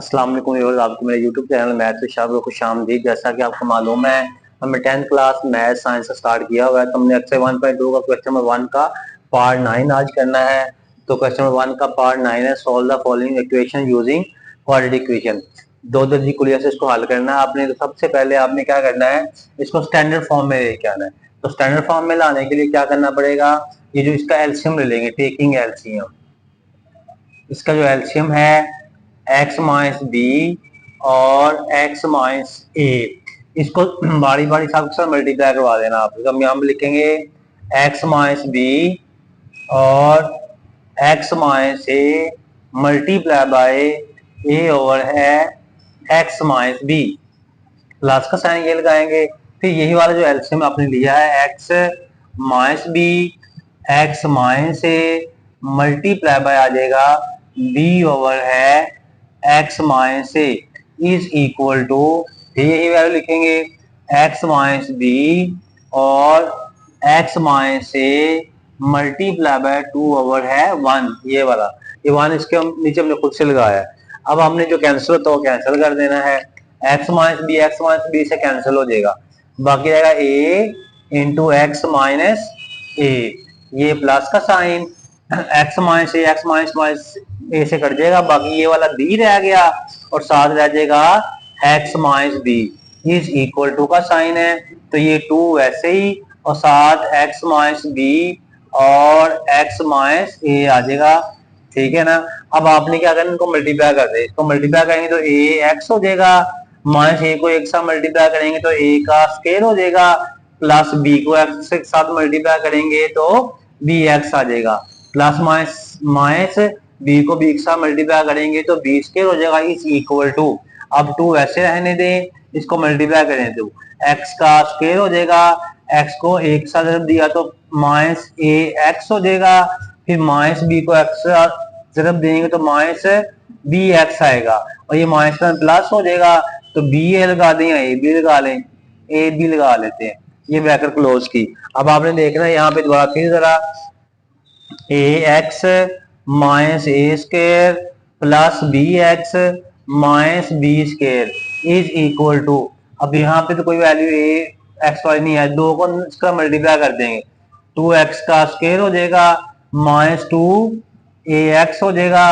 अस्सलाम वालेकुम व्यूअर्स, आपको मेरे YouTube channel math with Shah को खुशामदीद। जैसा कि आपको मालूम है, हमने 10th क्लास मैथ साइंस से स्टार्ट किया हुआ है। तो हमने एक्सरसाइज 1.2 का क्वेश्चन नंबर 1 का पार्ट 9 आज करना है। तो क्वेश्चन नंबर 1 का पार्ट 9 है, solve the following equation using quadratic equation. दो दर्जी कुलिया से इसको हल करना है आपने। तो सबसे पहले आपने क्या करना है, इसको स्टैंडर्ड फॉर्म में लेके आना है। तो स्टैंडर्ड फॉर्म में लाने के लिए क्या करना पड़ेगा, ये जो इसका एलसीएम ले लेंगे, टेकिंग एलसीएम। इसका जो एलसीएम है x माइनस बी और x माइनस ए, इसको बारी बारी सबके साथ मल्टीप्लाई करवा देना आप। तो हम यहाँ पे लिखेंगे x माइनस बी और x minus A multiply bye A over है x माइनस बी, प्लस का साइन ये लगाएंगे। फिर यही वाला जो एलसीएम आपने लिया है x minus B x minus A multiply by आ जाएगा b ओवर है x minus A is equal to, यही वैल्यू लिखेंगे x माइनस बी और x minus A multiply by 2 over है 1। ये वाला, ये 1 इसके हम नीचे हमने खुद से लगाया है। अब हमने जो कैंसिल होता है वो कैंसिल कर देना है। x माइनस बी से कैंसिल हो जाएगा, बाकी रहेगा a इंटू एक्स माइनस ए, ये प्लस का साइन x माइनस ए से कट जाएगा, बाकी ये वाला b रह गया और साथ रह जाएगा x minus B is equal to का साइन है। तो ये 2 वैसे ही और साथ x माइनस बी और x माइनस ए आ जाएगा, ठीक है ना। अब आपने क्या करना, इनको मल्टीप्लाई कर दे। इसको मल्टीप्लाई करेंगे तो a x हो जाएगा, माइनस ए को एक साथ मल्टीप्लाई करेंगे तो a का स्क्वायर हो जाएगा, प्लस b को x के साथ मल्टीप्लाई करेंगे तो bx आ जाएगा, प्लस माइनस b को b के साथ मल्टीप्लाई करेंगे तो b स्क्वायर हो जाएगा इज इक्वल टू। अब 2 वैसे रहने दें, इसको मल्टीप्लाई करें तो x का स्क्वायर हो जाएगा, x को एक साथ जब दिया तो माइनस ए एक्स हो जाएगा, फिर माइनस बी को एक्स जब देंगे तो माइनस बी एक्स आएगा और ये माइनस में प्लस हो जाएगा। तो बी ए लगा दें या ए बी लगा लें, ए बी लगा लेते हैं, ये ब्रैकेट क्लोज की। अब आपने देखना है यहाँ पे दोबारा फिर जरा A X minus A square plus B X minus B square is equal to, अब यहाँ पे तो कोई वैल्यू ए एक्स वाई नहीं है, 2 को इसका मल्टीप्लाई कर देंगे, 2x का स्क्वायर हो जाएगा माइनस 2 ए एक्स हो जाएगा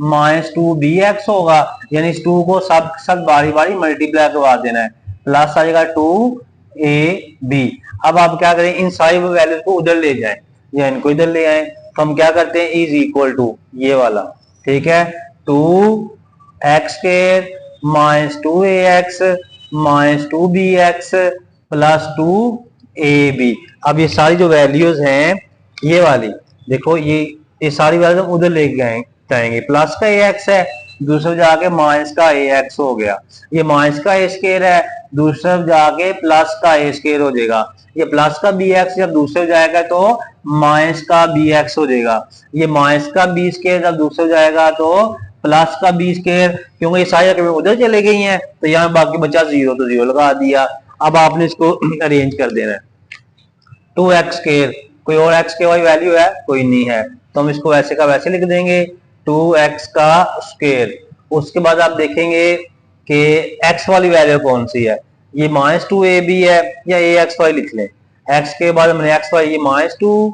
माइनस 2 बी एक्स होगा, यानी इस 2 को सब बारी बारी मल्टीप्लाई करवा देना है, प्लस आ जाएगा 2 ए बी। अब आप क्या करें, इन सारी वैल्यूज को उधर ले जाएं या इनको इधर ले आए। तो हम क्या करते हैं, इज इक्वल टू ये वाला, ठीक है, 2x square minus 2 A X minus 2 B X plus 2 A B. अब ये सारी जो वैल्यूज हैं ये वाली देखो, ये सारी वैल्यूज हम उधर ले जाएंगे, प्लस का ए एक्स है, दूसरे जाके माइनस का ए एक्स हो गया, ये माइनस का ए स्क्वायर है, दूसरे जाके प्लस का ए स्क्वायर हो जाएगा, ये प्लस का बी एक्स जब दूसरे जाएगा तो माइनस का बी एक्स हो जाएगा, ये माइनस का बी स्क्वायर जब दूसरे जाएगा तो प्लस का बी स्क्वायर, क्योंकि ये सारी रकमें उधर चले गई हैं तो यहाँ बाकी बचा 0 तो 0 लगा दिया। अब आपने इसको अरेंज कर देना है, 2x स्क्वायर, कोई और x के वाई वैल्यू है, कोई नहीं है, तो हम इसको वैसे का वैसे लिख देंगे 2x का स्क्वायर। उसके बाद आप देखेंगे कि x वाली वैल्यू कौन सी है, ये माइनस 2 ए बी है या ए एक्स वाई लिख लें, x के बाद हमने एक्स वाई, ये माइनस 2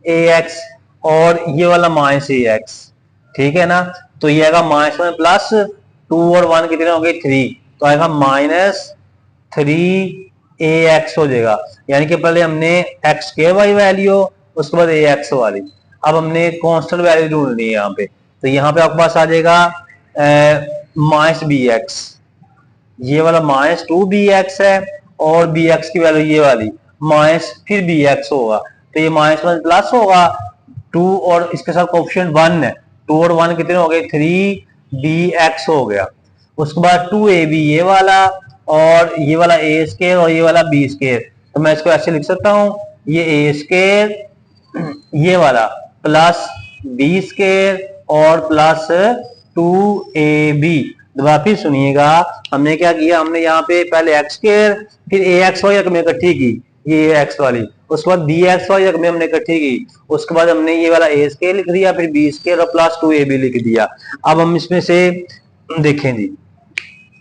ए एक्स और ये वाला माइनस ए एक्स, ठीक है ना। तो ये आएगा माइनस में प्लस 2 और 1 कितने हो गए 3, तो आएगा माइनस 3 ए एक्स हो जाएगा, यानी कि पहले हमने एक्स के वाली वैल्यू, उसके बाद ए एक्स वाली, अब हमने कांस्टेंट वैल्यू ढूंढनी है यहाँ पे। तो यहाँ पे आपके पास आ जाएगा माइनस बी एक्स, ये वाला माइनस 2 बी एक्स है और बी एक्स की वैल्यू ये वाली माइनस फिर बी एक्स होगा, तो ये माइनस में प्लस होगा 2 और इसके साथ कोएफिशिएंट 1 है, 2 और 1 कितने हो गए 3 बी एक्स हो गया। उसके बाद 2 ए बी ये वाला और ये वाला ए स्क्वायर और ये वाला बी स्क्वायर, तो मैं इसको ऐसे लिख सकता हूं, ये ए स्क्वायर ये वाला प्लस बी स्क्वायर और प्लस 2 ए बी। दोबारा फिर सुनिएगा, हमने क्या किया, हमने यहाँ पे पहले एक्स स्क्वायर फिर ए एक्स वाई रकमें इकट्ठी की, ये एक्स वाली, उसके बाद बी एक्स वाई रकमें हमने इकट्ठी की, उसके बाद हमने ये वाला ए स्क्वायर लिख दिया, फिर बी स्क्वायर और प्लस 2 ए बी लिख दिया। अब हम इसमें से देखें जी,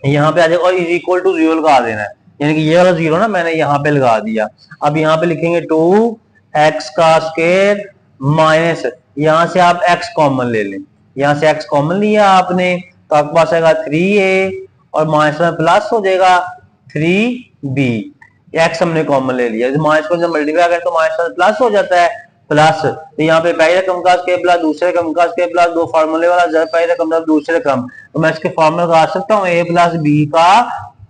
यहाँ पे आ जाएगा और इज इक्वल टू 0 लगा देना है, यानी कि ये वाला 0 ना मैंने यहाँ पे लगा दिया। अब यहाँ पे लिखेंगे 2x का स्क्वायर माइनस, यहाँ से आप x कॉमन ले लें, यहाँ से x कॉमन लिया आपने तो आपके पास आएगा 3a और माइनस में प्लस हो जाएगा 3b। x हमने कॉमन ले लिया, माइनस को जब मल्टीप्लाई करें तो माइनस में प्लस हो जाता है, प्लस तो यहाँ पे पहले रकम का स्क्वायर प्लस दूसरे रकम का स्क्वायर प्लस दो फार्मूले वाला जब पहले रकम जब दूसरे रकम, तो मैं इसके फार्मूला लगा सकता हूँ a प्लस बी का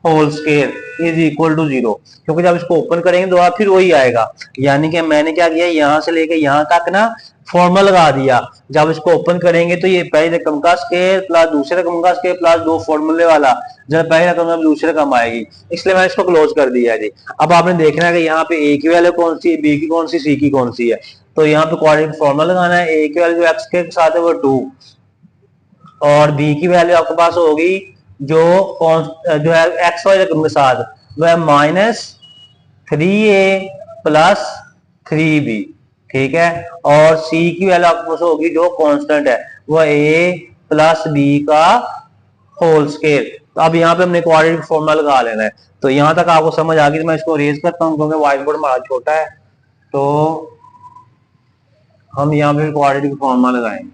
whole square is equal to 0, क्योंकि जब इसको ओपन करेंगे दोबारा फिर वही आएगा। यानी कि मैंने क्या किया, यहाँ से लेके यहाँ तक ना फॉर्मूला लगा दिया, जब इसको ओपन करेंगे तो ये पहले रकम का स्क्वायर प्लस दूसरे रकम का स्क्वायर प्लस दो फॉर्मूले वाला, जब पहले रकम जब दूसरे रकम आएगी, इसलिए मैंने इसको क्लोज कर दिया जी। अब आपने देखना है कि यहाँ पे a की वैल्यू कौन सी है, b की कौन सी, c की कौन सी है, तो यहाँ पे क्वाड्रेटिक फॉर्मूला लगाना है। a की वैल्यू x के साथ है वो 2 और b की वैल्यू आपके पास होगी जो है x वाले रकम के साथ वो है -3a प्लस 3b, ठीक है। और c की वैल्यू आपके पास होगी जो कांस्टेंट है वो a प्लस b का होल स्क्वायर। तो अब यहाँ पे हमने क्वाड्रेटिक फॉर्मूला लगा लेना है। तो यहाँ तक आपको समझ आ गई, तो मैं इसको रेज करता हूँ क्योंकि व्हाइट बोर्ड हमारा छोटा है, तो हम यहाँ पे क्वाड्रेटिक फॉर्मूला लगाएंगे।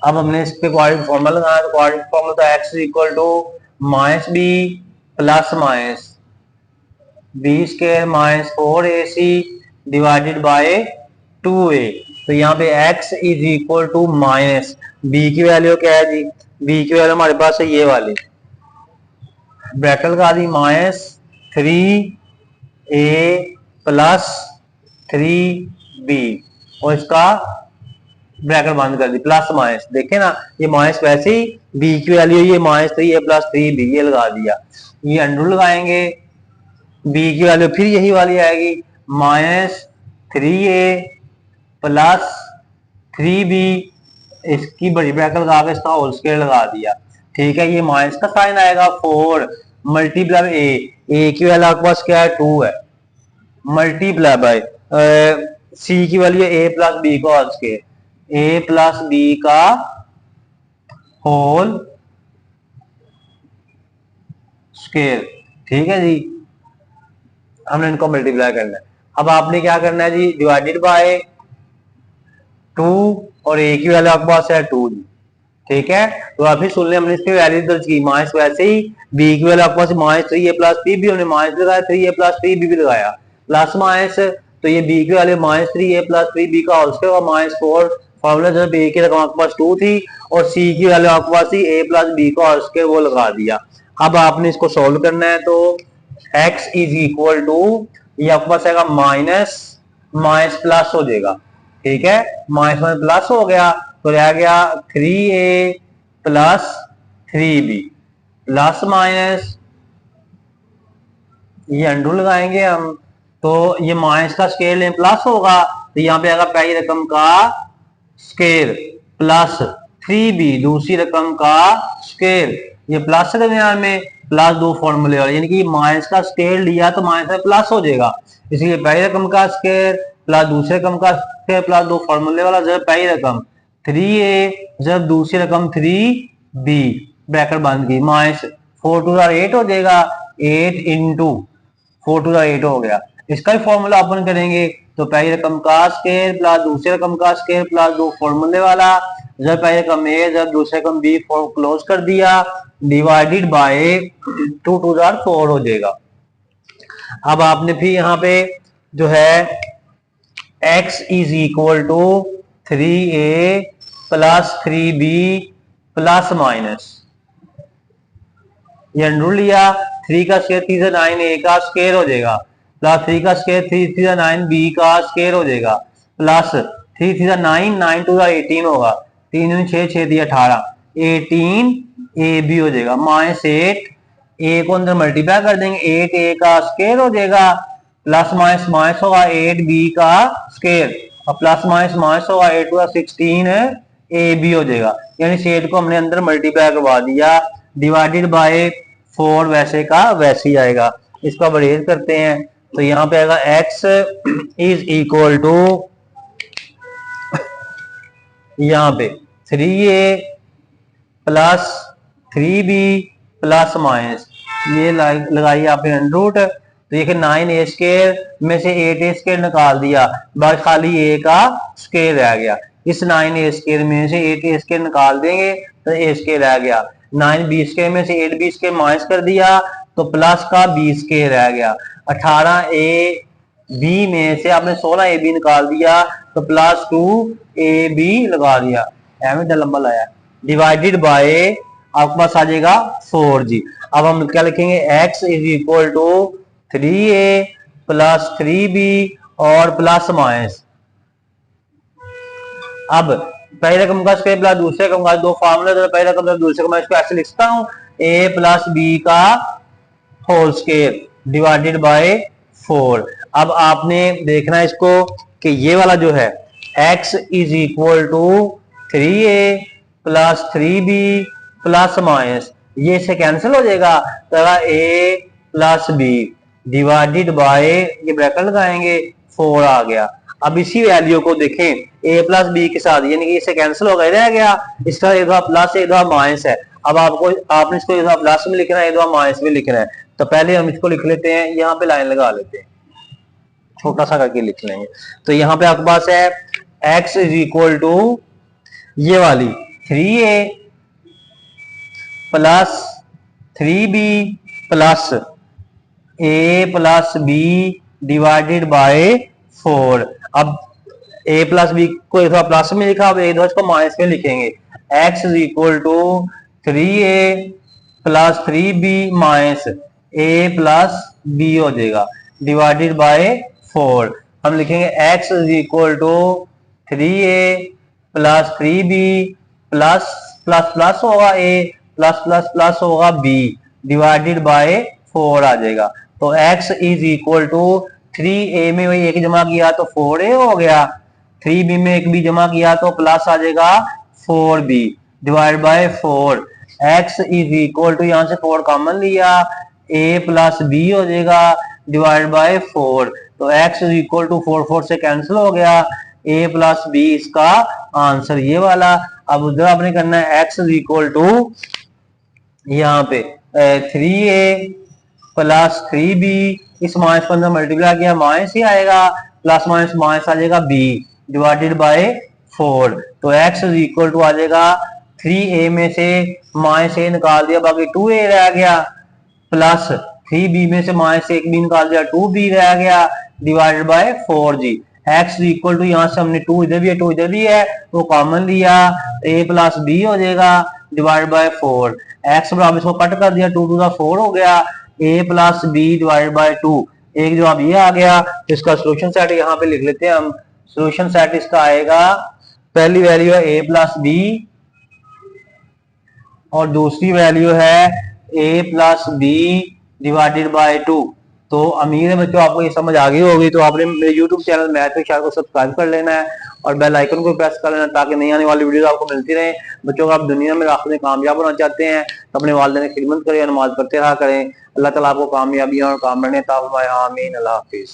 अब हमने इस पे क्वाड्रेटिक फॉर्मूला लगाया, तो क्वाड्रेटिक फॉर्मूला तो x equal to minus B plus minus B square minus 4ac divided by 2a। तो यहाँ पे x is equal to minus b की वैल्यू क्या है जी, b की वैल्यू हमारे पास है ये वाली, ब्रैकेट लगा दी -3a प्लस 3b और इसका ब्रैकेट बंद कर दी, प्लस माइनस, देखे ना ये माइनस वैसे ही b की वैल्यू ये -3a प्लस 3b ये लगा दिया, ये अंडर लगाएंगे b की वैल्यू फिर यही वाली आएगी -3a प्लस 3b, इसकी बड़ी ब्रैकेट लगा के इसका होल स्क्वायर लगा दिया, ठीक है। ये माइनस का साइन आएगा 4 मल्टीप्लाई a की वैल्यू आपके पास क्या है 2 है, मल्टीप्लाई बाय c की वैल्यू a प्लस b का whole square, a plus b का होल स्क्वायर, ठीक है जी। हमने इनको मल्टीप्लाई करना है। अब आपने क्या करना है जी, डिवाइडेड बाय 2 और a की वैल्यू आपके पास है 2 जी, ठीक है। तो आप फिर सुन लें, हमने इसकी वैल्यू दर्ज की माइनस, वैसे ही b की वैल्यू आपके पास -3a प्लस 3b, हमने माइनस लगाया 3a प्लस 3b भी लगाया, प्लस माइनस, तो ये b की वैल्यू -3a प्लस 3b का होल स्क्वायर और -4 फॉर्मूला जब a की रकम आपके पास 2 थी और c की वैल्यू आपके पास थी a प्लस b का होल स्क्वायर, वो लगा दिया। अब आपने इसको सोल्व करना है, तो x इज इक्वल टू ये आपके पास आएगा माइनस माइनस प्लस हो जाएगा, ठीक है, माइनस में प्लस हो गया तो रह गया 3a plus 3b plus minus, ये अंडू लगाएंगे हम, तो ये माइनस का स्केल लें प्लस होगा, तो यहाँ पे आएगा पहली रकम का स्केल प्लस 3b दूसरी रकम का स्केल, ये प्लस के दरमियान में प्लस दो फॉर्मूले वाले, यानी कि माइनस का स्केल लिया तो माइनस में प्लस हो जाएगा, इसलिए पहली रकम का स्केल प्लस दूसरे रकम का स्केल प्लस दो फॉर्मूले वाला, जब पहली रकम 3a जब दूसरी रकम 3b ब्रैकेट बंद की, माइनस 4 टू 8 हो जाएगा, 8 इंटू 4 टू 8 हो गया। इसका भी फॉर्मूला ओपन करेंगे तो पहली रकम का स्केल प्लस दूसरे रकम का स्केल प्लस दो फॉर्मूले वाला, जब पहले रकम ए जब दूसरे रकम बी क्लोज कर दिया, डिवाइडेड बाय 2 टू 4 हो जाएगा। अब आपने फिर यहाँ पे जो है x is equal to 3a plus 3b plus minus, ये अंडर लिया, 3 का स्क्वायर 3 से 9 a का स्क्वायर हो जाएगा, प्लस 3 का स्क्वायर 3 से 9 b का स्क्वायर हो जाएगा, प्लस 3 से 9 9 टू 18 होगा, 3 6 6 दिया 18 18 a b हो जाएगा, माइनस 8 a को अंदर मल्टीप्लाई कर देंगे 8 a का स्क्वायर हो जाएगा, प्लस माइनस माइनस होगा 8 b का स्क्वायर और प्लस माइनस माइनस होगा 8 का 16 a b हो जाएगा, यानी 8 को हमने अंदर मल्टीप्लाई करवा दिया, डिवाइडेड बाय 4 वैसे का वैसे ही आएगा। इसका बरेज करते हैं तो यहाँ पे आएगा x इज इक्वल टू यहाँ पे 3a plus 3b plus minus, ये लगाइए आपने अंडर रूट। तो देखिए 9a स्क्वायर में से 8a स्क्वायर निकाल दिया, बस खाली a का स्क्वायर रह गया। इस 9a स्क्वायर में से 8a स्क्वायर निकाल देंगे तो a स्क्वायर रह गया। 9b स्क्वायर में से 8b स्क्वायर माइनस कर दिया तो प्लस का b स्क्वायर रह गया। 18ab में से आपने 16ab निकाल दिया तो प्लस 2ab लगा दिया, एवं लंबा लाया, डिवाइडेड बाय आपके पास आ जाएगा 4g। अब हम क्या लिखेंगे, x is equal to 3a plus 3b और प्लस माइनस। अब पहले रकम का स्क्वायर प्लस दूसरे रकम का, दो फार्मूले, तो पहले रकम दूसरे रकम, मैं इसको ऐसे लिख सकता हूं, a प्लस b का होल स्क्वायर डिवाइडेड बाय 4। अब आपने देखना है इसको कि ये वाला जो है x is equal to 3a plus 3b plus minus, ये इससे कैंसिल हो जाएगा, तो a plus b divided by, ये ब्रैकेट लगाएंगे, 4 आ गया। अब इसी वैल्यू को देखें a प्लस b के साथ, यानी कि इससे कैंसिल हो गया, रह गया, इसका एक दफा प्लस एक दफा माइनस है। अब आपने इसको एक दफा प्लस में लिखना है, एक दफा माइनस में लिखना है। तो पहले हम इसको लिख लेते हैं, यहाँ पे लाइन लगा लेते हैं, छोटा सा करके लिख लेंगे। तो यहाँ पे आपके पास है x इज इक्वल टू ये वाली 3a plus 3b plus a plus b divided by 4। अब a प्लस बी को एक दफा प्लस में लिखा, अब एक दफा इसको माइनस में लिखेंगे, x is equal to 3a plus 3b minus a plus b हो जाएगा डिवाइडेड बाय 4। हम लिखेंगे x is equal to 3a plus 3b plus plus plus होगा a प्लस प्लस प्लस होगा b डिवाइडेड बाय 4 आ जाएगा। तो x is equal to 3a में वही एक जमा किया तो 4a हो गया, 3b में एक b जमा किया तो प्लस आ जाएगा 4b divide by 4। x is equal to, यहां से 4 कॉमन लिया, a प्लस b हो जाएगा डिवाइड बाय 4। तो x इज इक्वल टू 4 4 से कैंसिल हो गया, a प्लस b इसका आंसर ये वाला। अब उधर आपने करना है x इज इक्वल टू यहाँ पे 3a प्लस 3b, इस माइनस पर मल्टीप्लाई किया माइनस ही आएगा, प्लस माइनस माइनस आ जाएगा b डिवाइडेड बाय 4। तो x इज इक्वल टू आ जाएगा 3a में से माइनस a निकाल दिया, बाकी 2a रह गया, प्लस 3b में से माइनस 1b निकाल दिया, 2b रह गया divided by 4g। x is equal to, यहाँ से हमने 2 इधर भी है 2 इधर भी है तो कॉमन लिया, a प्लस b हो जाएगा डिवाइड बाय 4। x बराबर इसको कट कर दिया, 2 टू द 4 हो गया, a plus b divide by 2। एक जवाब ये आ गया। इसका सोल्यूशन सेट यहाँ पे लिख लेते हैं हम। सोल्यूशन सेट इसका आएगा, पहली वैल्यू है a प्लस b और दूसरी वैल्यू है a plus b divided bye 2। तो उम्मीद है बच्चों आपको ये समझ आ गई होगी। तो आपने मेरे YouTube चैनल मैथ विद शार को सब्सक्राइब कर लेना है और बेल आइकन को प्रेस कर लेना ताकि नई आने वाली वीडियो आपको मिलती रहे। बच्चों को आप दुनिया में आखिर में कामयाब होना चाहते हैं तो अपने वालिदैन की खिदमत करें, नमाज पढ़ते रहा करें। अल्लाह ताला आपको कामयाबी और काम बढ़ने ता फरमाए, आमीन। अल्लाह हाफिज।